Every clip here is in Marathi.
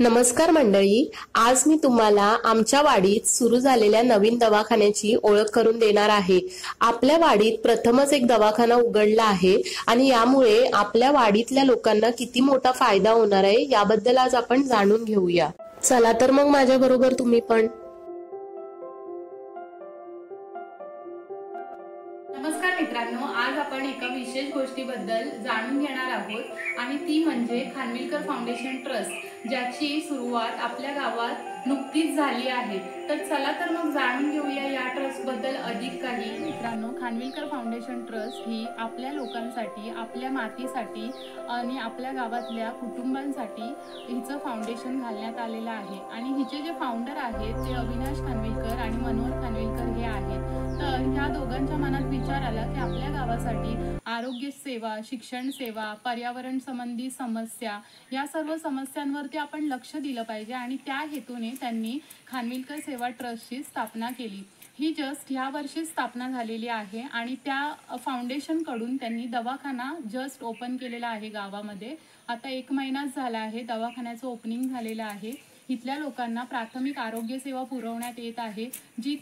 नमस्कार मंडळी, आज मी तुम्हाला आमच्या वाडीत सुरू झालेल्या नवीन दवाखान्याची ओळख करून देणार आहे। आपल्या वाडीत प्रथमच एक दवाखाना उघडला आहे आणि यामुळे आपल्या वाडीतल्या लोकांना किती मोठा फायदा होणार आहे याबद्दल आज आपण जाणून घेऊया। चला तर मग माझ्या बरोबर तुम्ही पण। नमस्कार मित्रांनो, आज आपण एका विशेष गोष्टीबद्दल जाणून घेणार आहोत आणि ती म्हणजे खानविलकर फाउंडेशन ट्रस्ट, ज्याची सुरुवात आपल्या गावात नुकतीच झाली आहे। तर चला तर मग जाणून घेऊया या ट्रस्ट बद्दल अधिक काही। मित्रांनो, खानविलकर फाउंडेशन ट्रस्ट ही आपल्या लोकांसाठी, आपल्या मातीसाठी आणि आपल्या गावातल्या कुटुंबांसाठी हिचं फाउंडेशन घालण्यात आलेलं आहे आणि हिचे जे फाउंडर आहेत ते अविनाश खानविलकर आणि मनोहर खानविलकर हे आहेत। तर ह्या दोघांच्या मनात विचार आला की आपल्या गावासाठी आरोग्य सेवा, शिक्षण सेवा, पर्यावरण संबंधी समस्या या सर्व समस्यांवरती आपण लक्ष दिलं पाहिजे आणि त्या हेतूने त्यांनी खानविलकर सेवा ट्रस्टची स्थापना केली। ही जस्ट ह्या वर्षी स्थापना झालेली आहे आणि त्या फाउंडेशन कडून त्यांनी दवाखाना जस्ट ओपन केलेला आहे गावामध्ये। आता 1 महिनाच झाला आहे दवाखान्याचं ओपनिंग झालेलं आहे। इथल्या लोकांना प्राथमिक आरोग्य सेवा पुरवण्यात येत आहे, जी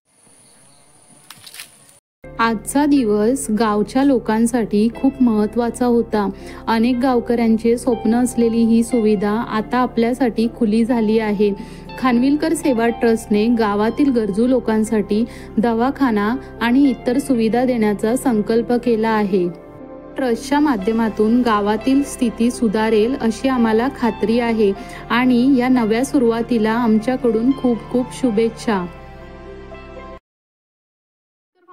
आजचा दिवस गावच्या लोकांसाठी खूप महत्त्वाचा होता। अनेक गावकऱ्यांचे स्वप्न असलेली ही सुविधा आता आपल्यासाठी खुली झाली आहे। खानविलकर सेवा ट्रस्टने गावातील गरजू लोकांसाठी दवाखाना आणि इतर सुविधा देण्याचा संकल्प केला आहे। ट्रस्टच्या माध्यमातून गावातील स्थिती सुधारेल अशी आम्हाला खात्री आहे आणि या नव्या सुरुवातीला आमच्याकडून खूप खूप शुभेच्छा।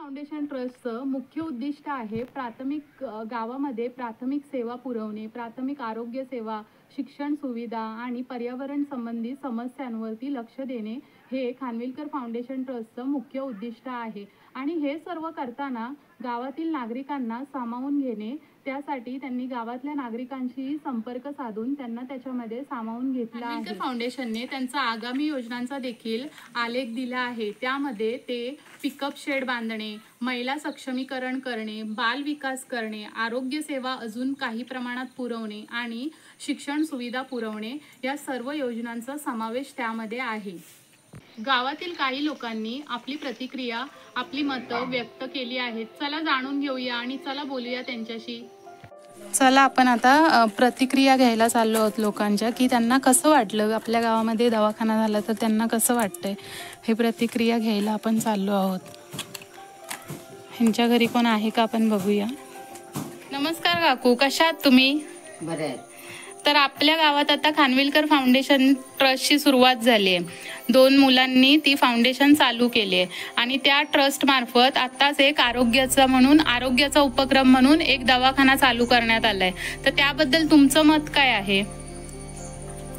फाउंडेशन ट्रस्टचं मुख्य उद्दिष्ट आहे गावामध्ये प्राथमिक सेवा पुरवणे, प्राथमिक आरोग्य सेवा, शिक्षण सुविधा आणि पर्यावरण संबंधी समस्यांवरती लक्ष देणे हे खानविलकर फाउंडेशन ट्रस्टचं मुख्य उद्दिष्ट आहे। आणि हे सर्व करताना गावातील नागरिकांना सामावून घेणे, त्यासाठी त्यांनी गावातल्या नागरिकांशी संपर्क साधून त्यांना त्याच्यामध्ये सामावून घेतला आहे। खानविलकर फाउंडेशनने त्यांचा आगामी योजनांचा देखील आलेख दिला आहे। त्यामध्ये ते पिकअप शेड बांधणे, महिला सक्षमीकरण करणे, बाल विकास करणे, आरोग्य सेवा अजून काही प्रमाणात पुरवणे आणि शिक्षण सुविधा पुरवणे या सर्व योजनांचा समावेश त्यामध्ये आहे। गावातील काही लोकांनी आपली प्रतिक्रिया, आपली मतं व्यक्त केली आहेत। चला जाणून घेऊया आणि चला बोलूया त्यांच्याशी। चला आपण आता प्रतिक्रिया घ्यायला चाललो आहोत लोकांच्या, की त्यांना कसं वाटलं, आपल्या गावामध्ये दवाखाना झाला तर त्यांना कसं वाटतंय हे प्रतिक्रिया घ्यायला आपण चाललो आहोत। ह्यांच्या घरी कोण आहे का आपण बघूया। नमस्कार काकू, कशा आहात तुम्ही? बरे। तर आपल्या गावात आता खानविलकर फाउंडेशन ट्रस्टची सुरुवात झाली आहे। 2 मुलांनी ती फाउंडेशन चालू केली आहे आणि त्या ट्रस्ट मार्फत आताच एक आरोग्याचा उपक्रम म्हणून एक दवाखाना चालू करण्यात आलाय। तर त्याबद्दल तुमचं मत काय आहे?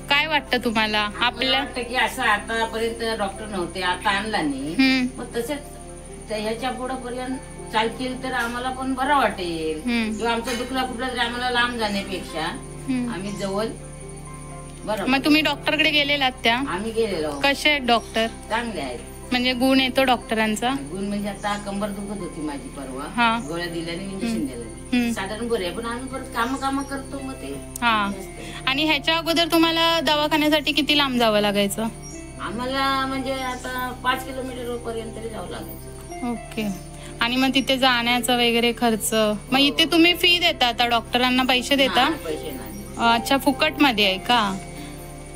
काय वाटतं तुम्हाला? आपल्या की असं आतापर्यंत डॉक्टर नव्हते, आता आणला नाही, मग तसेच ह्याच्या पुढे पर्यंत चालतील तर आम्हाला पण बरं वाटेल। किंवा आमचं दुखला कुठला तरी आम्हाला लांब जाण्यापेक्षा आम्ही जवळ बरं। मग तुम्ही डॉक्टरकडे गेलेलात? त्या आम्ही गेलेलो। कसे आहेत डॉक्टर? चांगले आहेत। म्हणजे गुण येतो डॉक्टरांचा? गुण म्हणजे आता कंबर दुखत होती माझी परवा, गोळ्या दिल्याने इंजेक्शन दिलं, साधारण बरे, पण आम्ही परत काम करतो मग ते। आणि ह्याच्या अगोदर तुम्हाला दवाखान्यासाठी किती लांब जावं लागायचं? आम्हाला म्हणजे आता 5 किलोमीटर पर्यंत तरी जावं लागायचं। ओके। आणि मग तिथे जाण्याचा वगैरे खर्च, मग इथे तुम्ही फी देता, आता डॉक्टरांना पैसे देता? पैसे नाही। अच्छा, फुकट मध्ये आहे का?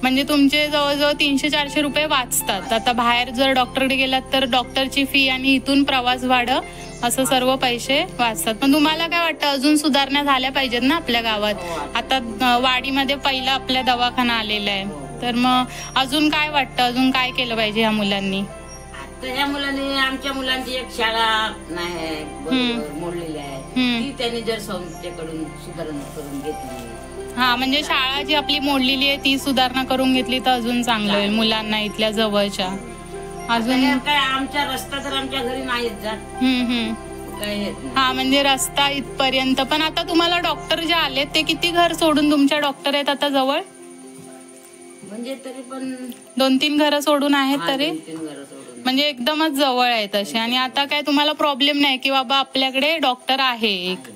म्हणजे तुमचे जवळजवळ 300-400 रुपये वाचतात। आता बाहेर जर डॉक्टरकडे गेलात तर डॉक्टरची फी आणि इथून प्रवास भाडं असं सर्व पैसे वाचतात। पण तुम्हाला काय वाटतं, अजून सुधारणा झाल्या पाहिजेत ना आपल्या गावात? आता वाडीमध्ये पहिला आपल्या दवाखाना आलेला आहे, तर मग अजून काय वाटतं, अजून काय केलं पाहिजे ह्या मुलांनी? तर ह्या मुलांनी, आमच्या मुलांची एक शाळा नाही मोडलेली आहे, ती त्यांनी जर संस्थेकडून सुधारणा करून घेतली। म्हणजे शाळा जी आपली मोडलेली आहे ती सुधारणा करून घेतली तर अजून चांगलं होईल मुलांना इथल्या जवळच्या। अजून काय आमच्या रस्ता तर आमच्या घरी नाहीच जात। म्हणजे रस्ता इथपर्यंत। पण आता तुम्हाला डॉक्टर जे आले ते किती घर सोडून तुमच्या डॉक्टर आहेत आता जवळ? म्हणजे तरी पण 2-3 घरं सोडून आहेत तरी, म्हणजे एकदमच जवळ आहेत असे। आणि आता काय तुम्हाला प्रॉब्लेम नाही की बाबा आपल्याकडे डॉक्टर आहे एक,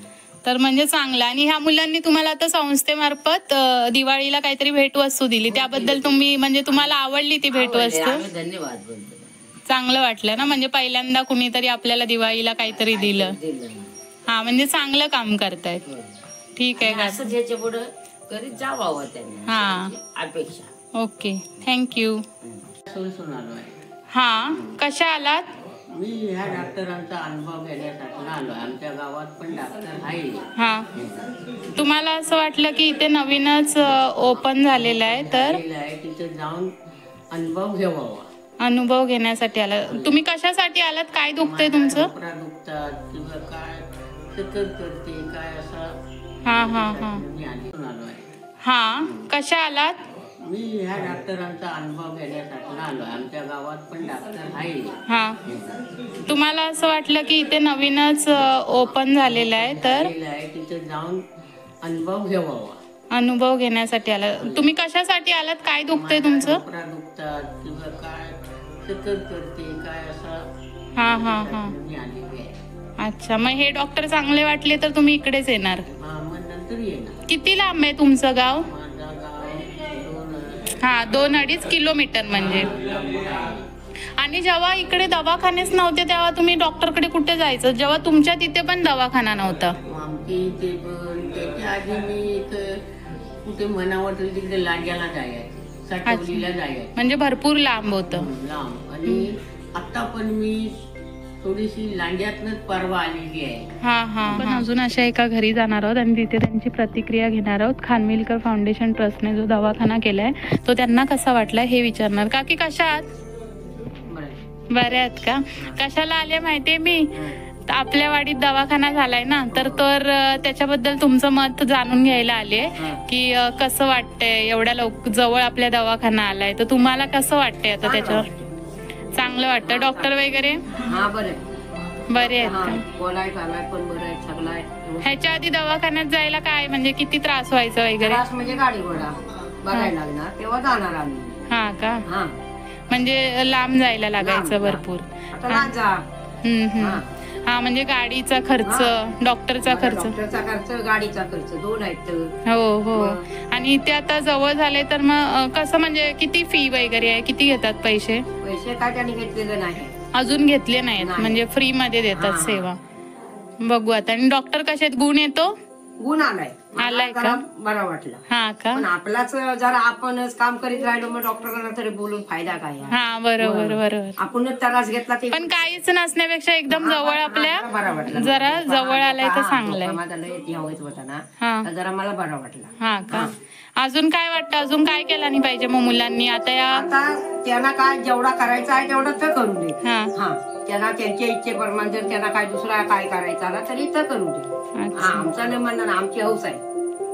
तर म्हणजे चांगलं. आणि ह्या मुलांनी तुम्हाला आता संस्थेमार्फत दिवाळीला काहीतरी भेटवस्तू दिली, त्याबद्दल तुम्ही म्हणजे तुम्हाला आवडली ती भेटवस्तू? धन्यवाद बोलतो. चांगलं वाटलं ना, म्हणजे पहिल्यांदा कुणीतरी आपल्याला दिवाळीला काहीतरी दिलं. हा, म्हणजे चांगलं काम करतायत. ठीक आहे. असं ज्याच्या पुढे करीत जावं त्यांनी, हा अपेक्षा. Okay, thank you. आलोय. हा, कशा आलात? मी ह्या डॉक्टरांचा अनुभव घेण्यासाठी आलोय. आमच्या गावात पण डॉक्टर आहे. हा, तुम्हाला असं वाटलं की इथे नवीनच ओपन झालेलं आहे, तर तिथे जाऊन अनुभव घ्यावा. अनुभव घेण्यासाठी आला. तुम्ही कशासाठी आलात? काय दुखतंय तुमचं? दुखतात किंवा काय चक्कर करते काय असं. हा हा हा हा, कशा आलात? मी ह्या डॉक्टरांचा अनुभव घेण्यासाठी आलोय. आमच्या गावात पण डॉक्टर आहे. हा, तुम्हाला असं वाटलं की इथे नवीनच ओपन झालेलं आहे, तर तिथे जाऊन अनुभव घ्यावा. अनुभव घेण्यासाठी आला. तुम्ही कशासाठी आलात? काय दुखतंय तुमचं? दुखतात किंवा काय चक्कर करते काय असं. हा हा हा, अच्छा. मग हे डॉक्टर चांगले वाटले तर तुम्ही इकडेच येणार? मग नंतर येणार. किती लांब आहे तुमचं गाव? माझं गाव हा, 2-2.5 किलोमीटर म्हणजे. आणि जेव्हा इकडे दवाखानेच नव्हते तेव्हा तुम्ही डॉक्टरकडे कुठे जायचं, जेव्हा तुमच्या तिथे पण दवाखाना नव्हता? आमच्या इथे पण त्याच्या आधी मी कुठे मनावर तिकडे लांजाला जायचे, साठवलीला जायचे. म्हणजे भरपूर लांब होतं. लांब. आणि आता पण मी थोडीशी लांड्यातनच परवा आलेली आहे. हा हा. पण अजून अशा एका घरी जाणार आहोत आणि तिथे त्यांची प्रतिक्रिया घेणार आहोत. खानविलकर फाउंडेशन ट्रस्टने जो दवाखाना केलाय तो त्यांना कसा वाटला हे विचारणार. काकी कशा आहात? बऱ्या आहेत का? कशाला आले माहितीये मी? आपल्या वाडीत दवाखाना झालाय ना, तर त्याच्याबद्दल तुमचं मत जाणून घ्यायला आले की कसं वाटतंय एवढ्या जवळ आपल्या दवाखाना आलाय, तर तुम्हाला कसं वाटतंय आता त्याच्यावर? चांगलं वाटतं. डॉक्टर वगैरे बरे आहेत का? ह्याच्या आधी दवाखान्यात जायला काय म्हणजे किती त्रास व्हायचा वगैरे? म्हणजे गाडी घोडा बघायला लागणार तेव्हा जाणार आम्ही. हा का? म्हणजे लांब जायला लागायचं भरपूर. हा, म्हणजे गाडीचा खर्च, डॉक्टरचा खर्च, गाडीचा खर्च दोन आहेत. हो हो. आणि इथे आता जवळ झाले तर मग कसं म्हणजे किती फी वगैरे आहे? किती घेतात पैसे? पैसे काय त्यांनी घेतलेले नाही, अजून घेतले नाहीत, म्हणजे फ्री मध्ये देतात सेवा. बघू आता. आणि डॉक्टर कसे आहेत? गुण येतो? गुण आलाय का? बरा वाटला. हा का? पण आपलाच जरा आपणच काम करीत राहिलो मग डॉक्टरांना तरी बोलून फायदा काय? हा, बरोबर बरोबर. आपणच त्रास घेतला ते पण काहीच नसण्यापेक्षा एकदम जवळ आपल्या जरा जवळ आलाय तर चांगलंय. माझा लय होत होता ना, जरा मला बरा वाटला. हा का? अजून काय वाटतं? अजून काय केलं नाही पाहिजे मग मुलांनी? आता त्यांना काय जेवढा करायचा आहे तेवढं तर करू दे. त्यांना त्यांच्या इच्छेप्रमाणे जर त्यांना काय दुसरा काय करायचा ना तरी तर करू दे. आमचं नाही म्हणणं, आमची हौस आहे.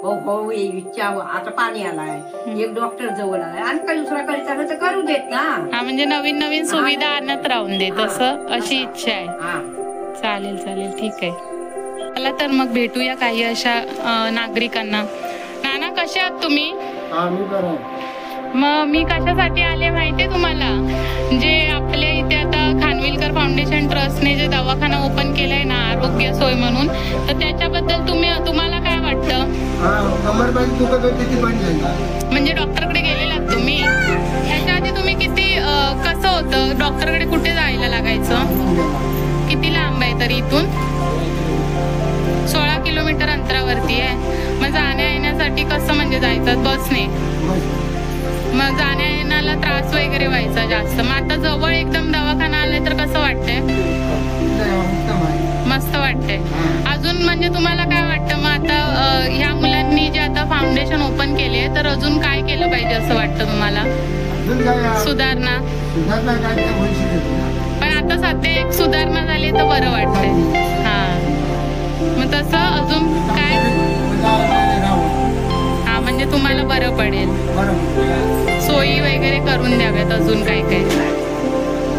हो इच्छा. आता पाणी आलाय, एक डॉक्टर जवळ आलाय आणि काही दुसरा करायचा तर करू देत ना. म्हणजे नवीन नवीन सुविधा आणत राहून देत असं, अशी इच्छा आहे. चालेल चालेल, ठीक आहे. चला तर मग भेटूया काही अशा नागरिकांना. नाना, कसे आहात तुम्ही? मग मी कशासाठी आले माहितीये तुम्हाला? जे आपल्या इथे आता खानविलकर फाउंडेशन ट्रस्टने जे दवाखाना ओपन केलाय ना आरोग्य सोय म्हणून, तर त्याच्याबद्दल तुम्हाला काय वाटतं? म्हणजे डॉक्टरकडे गेलेलात तुम्ही? ह्याच्या आधी तुम्ही किती कसं होतं? डॉक्टरकडे कुठे जायला लागायचं? किती लांब आहे तरी इथून? 16 किलोमीटर अंतरावरती आहे. मग जाण्या येण्यासाठी कसं म्हणजे जायचं? बसने? मग जाण्या येण्याला त्रास वगैरे व्हायचा जास्त. मग आता जवळ एकदम दवाखाना आलाय तर कसं वाटतंय? मस्त वाटतंय. अजून म्हणजे तुम्हाला काय वाटतं मग आता ह्या मुलांनी जे आता फाउंडेशन ओपन केले तर अजून काय केलं पाहिजे असं वाटतं तुम्हाला? सुधारणा? पण आता सध्या एक सुधारणा झाली तर बरं वाटतंय. हा, मग तसं अजून काय? हा, म्हणजे तुम्हाला बरं पडेल. सोयी वगैरे करून द्याव्यात अजून काय काय.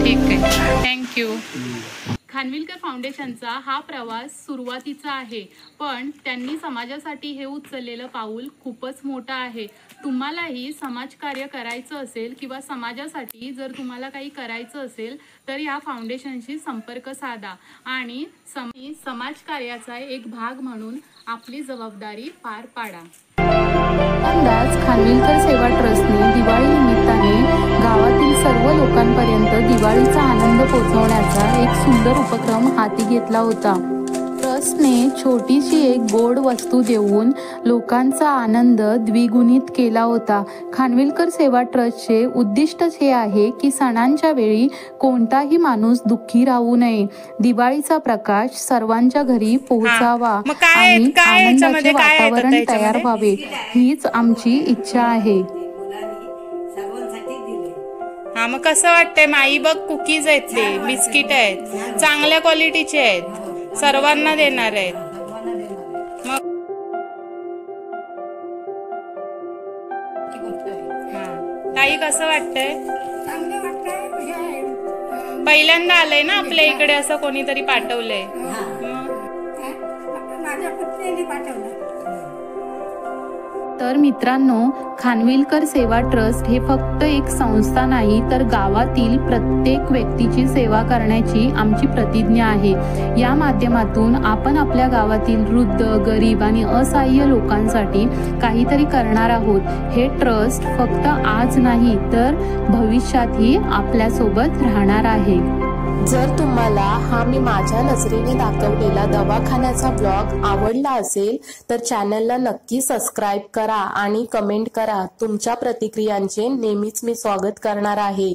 ठीक आहे, थँक्यू. खानविलकर फाउंडेशनचा हा प्रवास सुरुवातीचा आहे, पण त्यांनी समाजासाठी हे उचललेलं पाऊल खूपच मोठं आहे. तुम्हालाही समाजकार्य करायचं असेल किंवा समाजासाठी जर तुम्हाला काही करायचं असेल तर या फाउंडेशनशी संपर्क साधा आणि समाजकार्याचा एक भाग म्हणून आपली जबाबदारी पार पाडा. अंदाज खानविलकर सेवा ट्रस्टने दिवाळी निमित्ताने गावातील सर्व लोकांपर्यंत दिवाळीचा आनंद पोहोचवण्याचा एक सुंदर उपक्रम हाती घेतला होता. ट्रस्टने छोटीशी एक गोड वस्तू देऊन लोकांचा आनंद द्विगुणित केला होता. खानविलकर सेवा ट्रस्टचे उद्दिष्टच हे आहे की सणांच्या वेळी कोणताही माणूस दुःखी राहू नये. दिवाळीचा प्रकाश सर्वांच्या घरी पोहोचावा आणि आनंदाचे वातावरण तयार व्हावे, हीच आमची इच्छा आहे. हा, मग कसं वाटतंय माई? बघ, कुकीज आहेत, ते बिस्किट आहेत, चांगल्या क्वालिटीचे आहेत, सर्वांना देणार आहेत. मग ताई कसं वाटतंय? पहिल्यांदा आलंय ना आपल्या इकडे, असं कोणीतरी पाठवलंय? तर मित्रांनो, खानविलकर सेवा ट्रस्ट हे फक्त एक संस्था नाही तर गावातील प्रत्येक व्यक्तीची सेवा करण्याची आमची प्रतिज्ञा आहे. या माध्यमातून आपण आपल्या गावातील वृद्ध, गरीब आणि असहाय्य लोकांसाठी काहीतरी करणार आहोत. हे ट्रस्ट फक्त आज नाही तर भविष्यातही आपल्यासोबत राहणार आहे. जर तुम्हाला हा मी माझ्या नजरेने दाखवलेला दवाखान्याचा ब्लॉग आवडला असेल तर चॅनलला नक्की सबस्क्राईब करा आणि कमेंट करा. तुमच्या प्रतिक्रियांचे नेहमीच मी स्वागत करणार आहे.